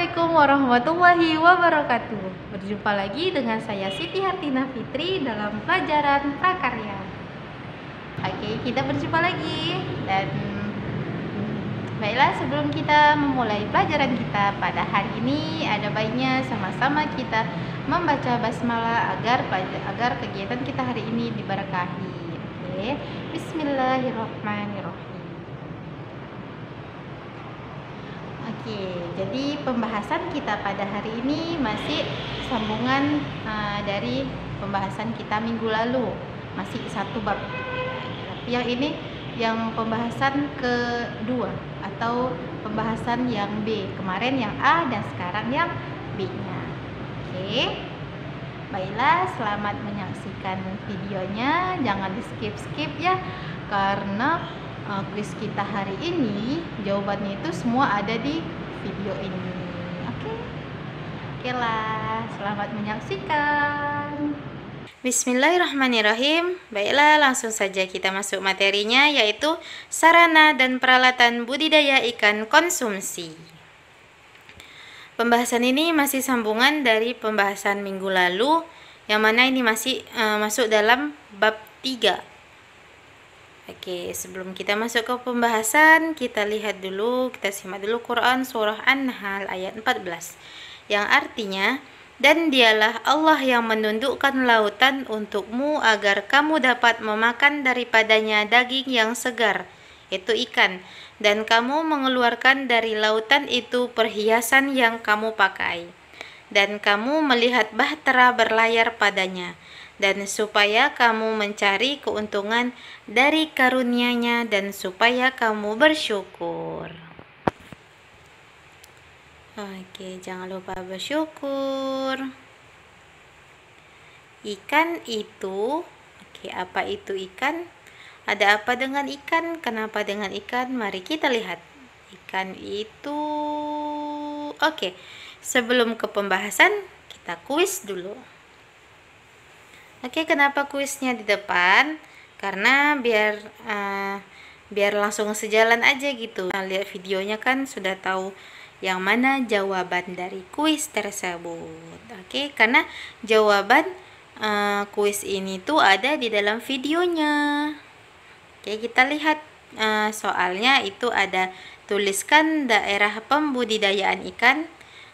Assalamualaikum warahmatullahi wabarakatuh. Berjumpa lagi dengan saya Siti Hartina Fitri dalam pelajaran prakarya. Oke, kita berjumpa lagi. Dan baiklah, sebelum kita memulai pelajaran kita pada hari ini, ada baiknya sama-sama kita membaca basmalah agar kegiatan kita hari ini diberkahi. Oke, Bismillahirrahmanirrahim. Oke, jadi pembahasan kita pada hari ini masih sambungan dari pembahasan kita minggu lalu, masih satu bab. Tapi yang ini yang pembahasan kedua atau pembahasan yang B. Kemarin yang A dan sekarang yang B-nya. Oke. Baiklah, selamat menyaksikan videonya. Jangan di-skip-skip ya, karena kuis kita hari ini jawabannya itu semua ada di video ini. Oke lah, selamat menyaksikan. Bismillahirrahmanirrahim. Baiklah, langsung saja kita masuk materinya, yaitu sarana dan peralatan budidaya ikan konsumsi. Pembahasan ini masih sambungan dari pembahasan minggu lalu, yang mana ini masih masuk dalam bab 3. Oke, sebelum kita masuk ke pembahasan, kita lihat dulu, kita simak dulu Quran surah An-Nahl ayat 14, yang artinya, dan dialah Allah yang menundukkan lautan untukmu agar kamu dapat memakan daripadanya daging yang segar, itu ikan, dan kamu mengeluarkan dari lautan itu perhiasan yang kamu pakai, dan kamu melihat bahtera berlayar padanya, dan supaya kamu mencari keuntungan dari karunia-Nya dan supaya kamu bersyukur. Oke, jangan lupa bersyukur. Ikan itu, oke, apa itu ikan? Ada apa dengan ikan? Kenapa dengan ikan? Mari kita lihat. Ikan itu, oke, sebelum ke pembahasan, kita kuis dulu. Oke, kenapa kuisnya di depan? Karena biar langsung sejalan aja gitu. Nah, lihat videonya kan sudah tahu yang mana jawaban dari kuis tersebut. Oke, karena jawaban kuis ini tuh ada di dalam videonya. Oke, kita lihat soalnya itu ada tuliskan daerah pembudidayaan ikan.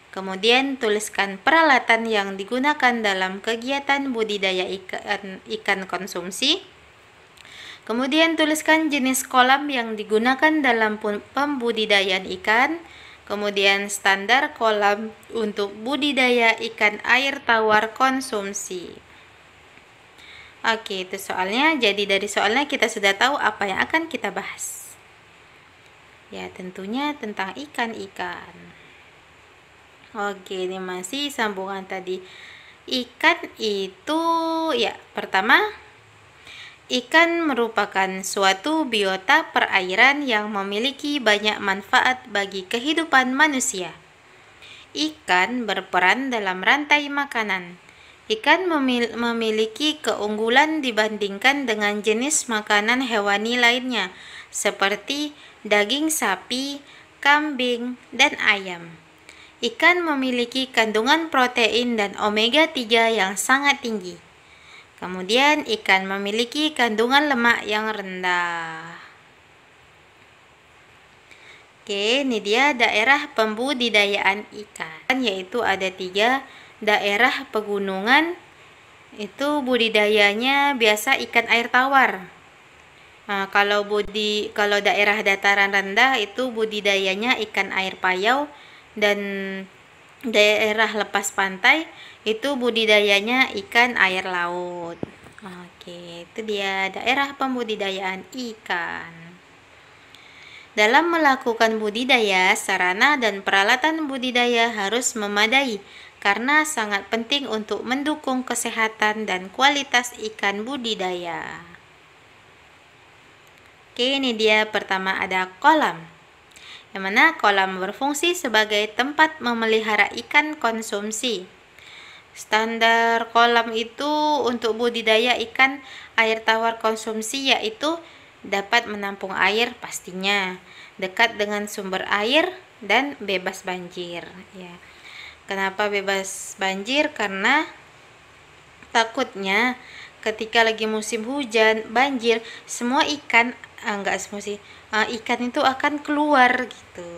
Kemudian tuliskan peralatan yang digunakan dalam kegiatan budidaya ikan konsumsi. Kemudian tuliskan jenis kolam yang digunakan dalam pembudidayaan ikan. Kemudian standar kolam untuk budidaya ikan air tawar konsumsi. Oke, itu soalnya. Jadi dari soalnya kita sudah tahu apa yang akan kita bahas. Ya, tentunya tentang ikan-ikan. Oke, ini masih sambungan tadi. Ikan itu, ya, pertama, ikan merupakan suatu biota perairan yang memiliki banyak manfaat bagi kehidupan manusia. Ikan berperan dalam rantai makanan. Ikan memiliki keunggulan dibandingkan dengan jenis makanan hewani lainnya, seperti daging sapi, kambing, dan ayam. Ikan memiliki kandungan protein dan omega 3 yang sangat tinggi. Kemudian ikan memiliki kandungan lemak yang rendah. Oke, ini dia daerah pembudidayaan ikan, yaitu ada 3 daerah pegunungan. Itu budidayanya biasa ikan air tawar. Nah, kalau daerah dataran rendah itu budidayanya ikan air payau, dan daerah lepas pantai itu budidayanya ikan air laut. Oke, itu dia daerah pembudidayaan ikan. Dalam melakukan budidaya, sarana dan peralatan budidaya harus memadai karena sangat penting untuk mendukung kesehatan dan kualitas ikan budidaya. Oke, ini dia pertama ada kolam. Yang mana kolam berfungsi sebagai tempat memelihara ikan konsumsi. Standar kolam itu untuk budidaya ikan air tawar konsumsi yaitu dapat menampung air pastinya, dekat dengan sumber air, dan bebas banjir ya. Kenapa bebas banjir? Karena takutnya ketika lagi musim hujan banjir, semua ikan enggak semua sih, ikan itu akan keluar gitu.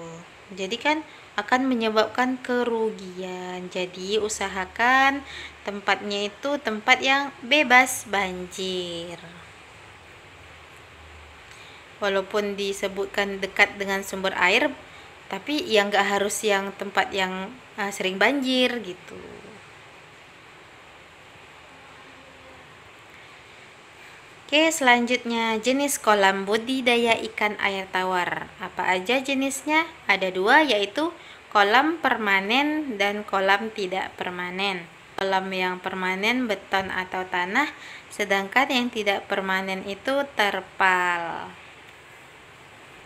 Jadi kan akan menyebabkan kerugian. Jadi usahakan tempatnya itu tempat yang bebas banjir. Walaupun disebutkan dekat dengan sumber air, tapi ya nggak harus yang tempat yang sering banjir gitu. Oke, selanjutnya jenis kolam budidaya ikan air tawar. Apa aja jenisnya? Ada dua, yaitu kolam permanen dan kolam tidak permanen. Kolam yang permanen beton atau tanah, sedangkan yang tidak permanen itu terpal.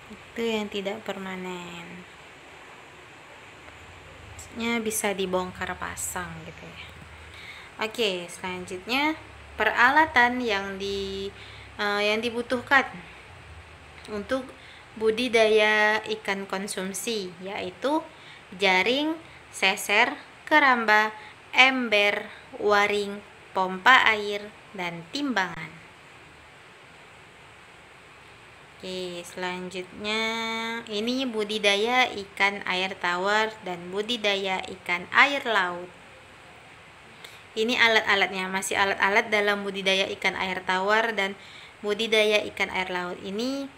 Itu yang tidak permanen. Maksudnya bisa dibongkar pasang gitu ya. Oke, selanjutnya peralatan yang dibutuhkan untuk budidaya ikan konsumsi, yaitu jaring, seser, keramba, ember, waring, pompa air, dan timbangan. Oke, selanjutnya ini budidaya ikan air tawar dan budidaya ikan air laut. Ini alat-alatnya, masih alat-alat dalam budidaya ikan air tawar dan budidaya ikan air laut. Ini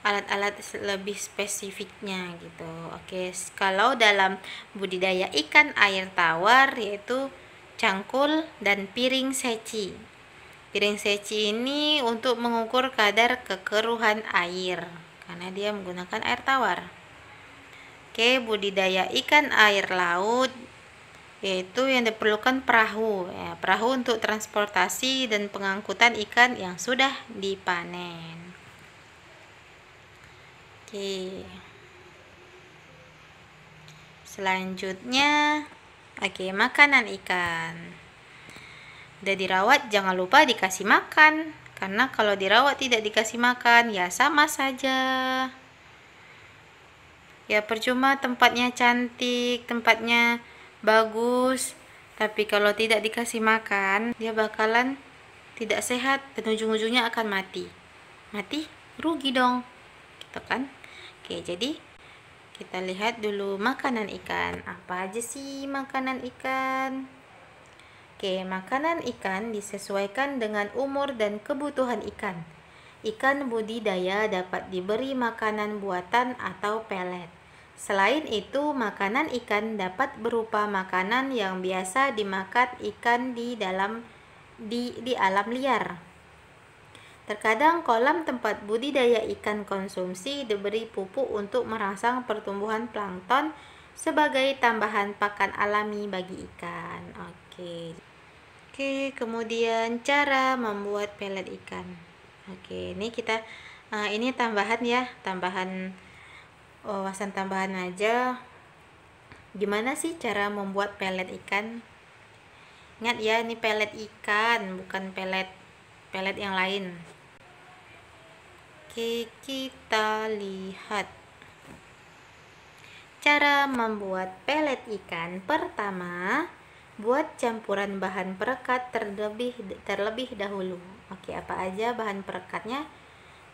alat-alat lebih spesifiknya gitu. Oke, kalau dalam budidaya ikan air tawar yaitu cangkul dan piring seci. Piring seci ini untuk mengukur kadar kekeruhan air karena dia menggunakan air tawar. Oke, budidaya ikan air laut yaitu yang diperlukan perahu ya, perahu untuk transportasi dan pengangkutan ikan yang sudah dipanen. Oke. Selanjutnya makanan ikan. Udah dirawat, jangan lupa dikasih makan, karena kalau dirawat tidak dikasih makan ya sama saja ya, percuma tempatnya cantik, tempatnya bagus, tapi kalau tidak dikasih makan dia bakalan tidak sehat dan ujung-ujungnya akan mati, rugi dong gitu kan. Oke, jadi kita lihat dulu makanan ikan. Apa aja sih makanan ikan? Oke, makanan ikan disesuaikan dengan umur dan kebutuhan ikan. Ikan budidaya dapat diberi makanan buatan atau pelet. Selain itu, makanan ikan dapat berupa makanan yang biasa dimakan ikan di alam liar. Terkadang kolam tempat budidaya ikan konsumsi diberi pupuk untuk merangsang pertumbuhan plankton sebagai tambahan pakan alami bagi ikan. Oke, kemudian cara membuat pelet ikan. Oke, ini kita ini tambahan ya, wawasan tambahan aja. Gimana sih cara membuat pelet ikan? Ingat ya, ini pelet ikan, bukan pelet yang lain. Oke, kita lihat cara membuat pelet ikan. Pertama, buat campuran bahan perekat terlebih dahulu. Oke, apa aja bahan perekatnya?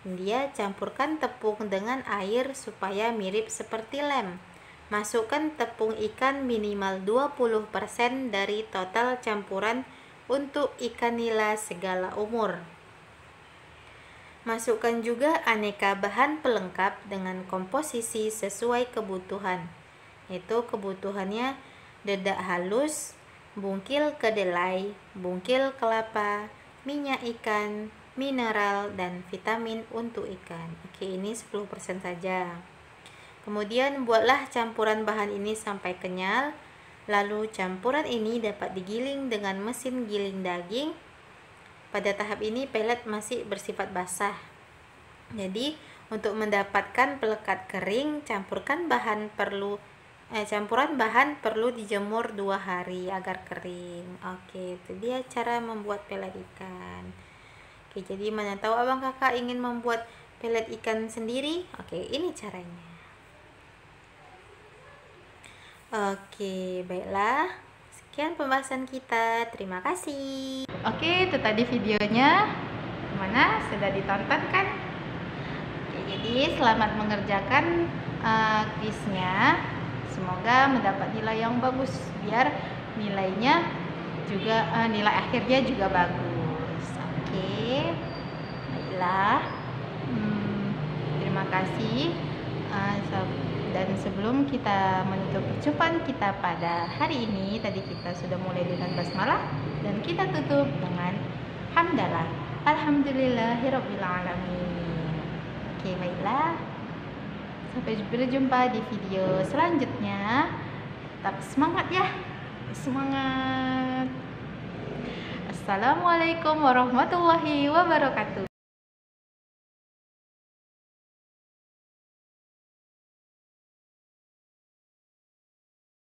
Dia campurkan tepung dengan air supaya mirip seperti lem. Masukkan tepung ikan minimal 20% dari total campuran untuk ikan nila segala umur. Masukkan juga aneka bahan pelengkap dengan komposisi sesuai kebutuhan. Itu kebutuhannya dedak halus, bungkil kedelai, bungkil kelapa, minyak ikan, mineral, dan vitamin untuk ikan. Oke, ini 10% saja. Kemudian buatlah campuran bahan ini sampai kenyal. Lalu campuran ini dapat digiling dengan mesin giling daging. Pada tahap ini pelet masih bersifat basah. Jadi untuk mendapatkan pelekat kering, campuran bahan perlu dijemur 2 hari agar kering. Oke, itu dia cara membuat pelet ikan. Oke, jadi mana tahu abang kakak ingin membuat pelet ikan sendiri? Oke, ini caranya. Oke, baiklah. Sekian pembahasan kita. Terima kasih. Oke, itu tadi videonya. Gimana? Sudah ditonton kan? Oke, jadi selamat mengerjakan kuisnya. Semoga mendapat nilai yang bagus biar nilainya juga nilai akhirnya juga bagus. Oke. Baiklah. Terima kasih. Dan sebelum kita menutup perjumpaan kita pada hari ini, tadi kita sudah mulai dengan basmalah dan kita tutup dengan hamdalah. Alhamdulillahirabbil alamin. Oke, baiklah. Sampai berjumpa di video selanjutnya. Tetap semangat ya. Semangat. Assalamualaikum warahmatullahi wabarakatuh.